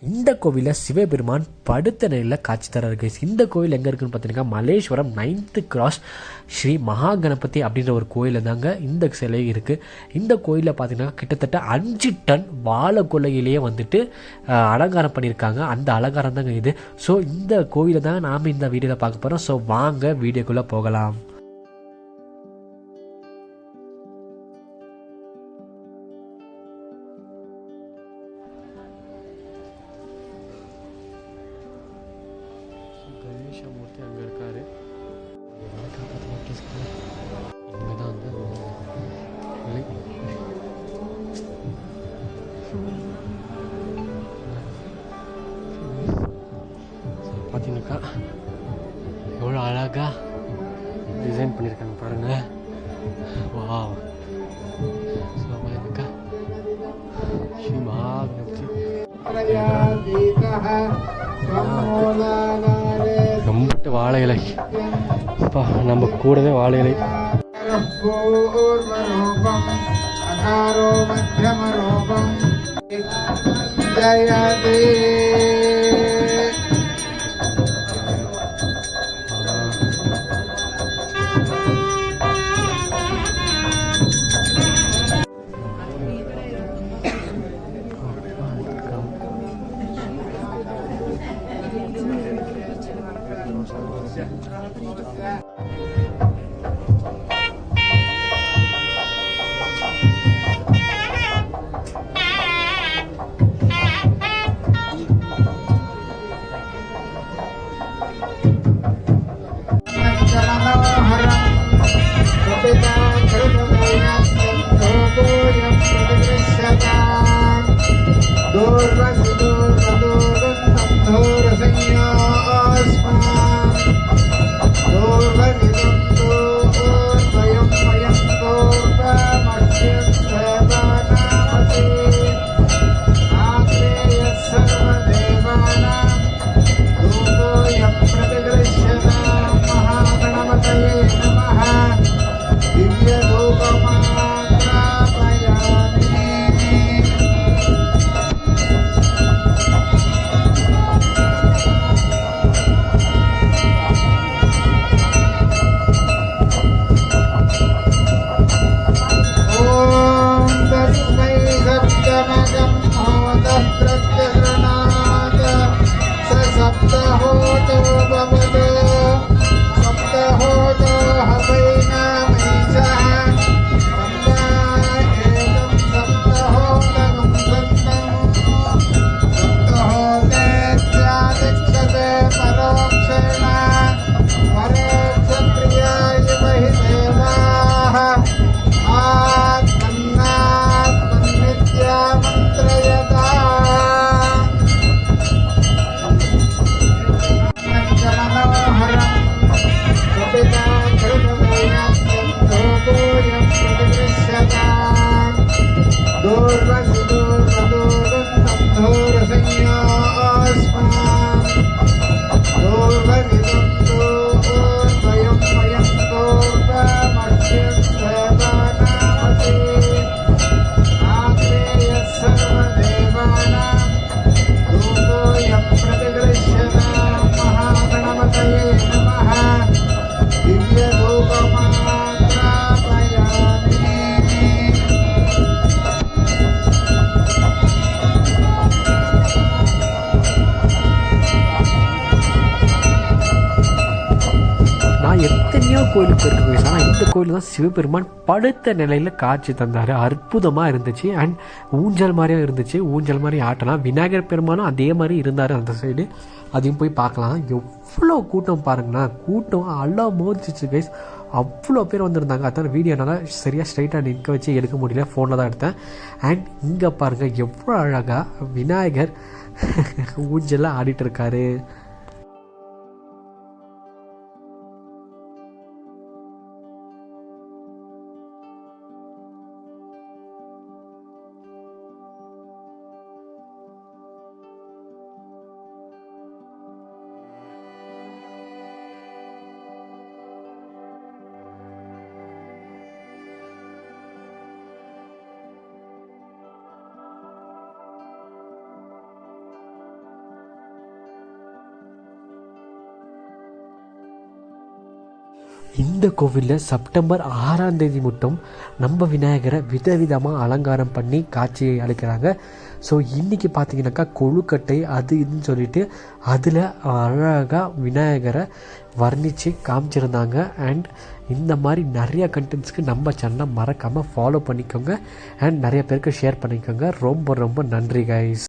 இந்த கோவிலில் சிவபெருமான் படுத்த நிலையில் காட்சி தராரு கைஸ். இந்த கோவில் எங்கே இருக்குன்னு பார்த்தீங்கன்னா மல்லேஸ்வரம் 9th கிராஸ் ஸ்ரீ மகா கணபதி அப்படின்ற ஒரு கோயிலில் தாங்க இந்த சிலை இருக்குது. இந்த கோயிலில் பார்த்தீங்கன்னா கிட்டத்தட்ட 5 டன் வாழை கொலையிலேயே வந்துட்டு அலங்காரம் பண்ணியிருக்காங்க. அந்த அலங்காரம் தாங்க இது. ஸோ இந்த கோவிலை தான் நாம் இந்த வீடியோவில் பார்க்க போகிறோம். ஸோ வாங்க வீடியோக்குள்ளே போகலாம். கணேசமூர்த்தி அங்கே இருக்காரு. இங்கே தான் வந்து பார்த்தீங்கன்னாக்கா எவ்வளோ அழகாக டிசைன் பண்ணியிருக்காங்க பாருங்கள். வாவ். ஸோ பார்த்தீங்கன்னாக்கா ஸ்ரீ மகாகணபதி ரொம்ப வாழை இலை. அப்பா நம்ம கூடவே வாழை இலை. எத்தனையோ கோயிலுக்கு போயிருக்கு. ஆனால் இந்த கோயில் தான் சிவபெருமான் படுத்த நிலையில் காட்சி தந்தார். அற்புதமாக இருந்துச்சு. அண்ட் ஊஞ்சல் மாதிரியும் இருந்துச்சு. ஊஞ்சல் மாதிரி ஆட்டலாம். விநாயகர் பெருமானும் அதே மாதிரி இருந்தார் அந்த சைடு. அதையும் போய் பார்க்கலாம். எவ்வளோ கூட்டம் பாருங்களேன். கூட்டம் எல்லாம் மோதிச்சு கைஸ். அவ்வளோ பேர் வந்திருந்தாங்க. அதான் வீடியோனால சரியாக ஸ்ட்ரைட்டாக நிற்க வச்சு எடுக்க முடியல. ஃபோனில் தான் எடுத்தேன். அண்ட் இங்கே பாருங்கள் எவ்வளோ அழகாக விநாயகர் ஊஞ்சலாக ஆடிட்டு இருக்காரு. இந்த கோவிலில் செப்டம்பர் 6ஆம் தேதி மட்டும் நம்ம விநாயகரை விதவிதமாக அலங்காரம் பண்ணி காட்சி அளிக்கிறாங்க. ஸோ இன்றைக்கி பார்த்தீங்கன்னாக்கா கொழுக்கட்டை அது இதுன்னு சொல்லிட்டு அதில் அழகாக விநாயகரை வர்ணித்து காமிச்சிருந்தாங்க. அண்ட் இந்த மாதிரி நிறைய கண்டென்ட்ஸ்க்கு நம்ம சேனலை மறக்காமல் ஃபாலோ பண்ணிக்கோங்க அண்ட் நிறைய பேருக்கு ஷேர் பண்ணிக்கோங்க. ரொம்ப ரொம்ப நன்றி கைஸ்.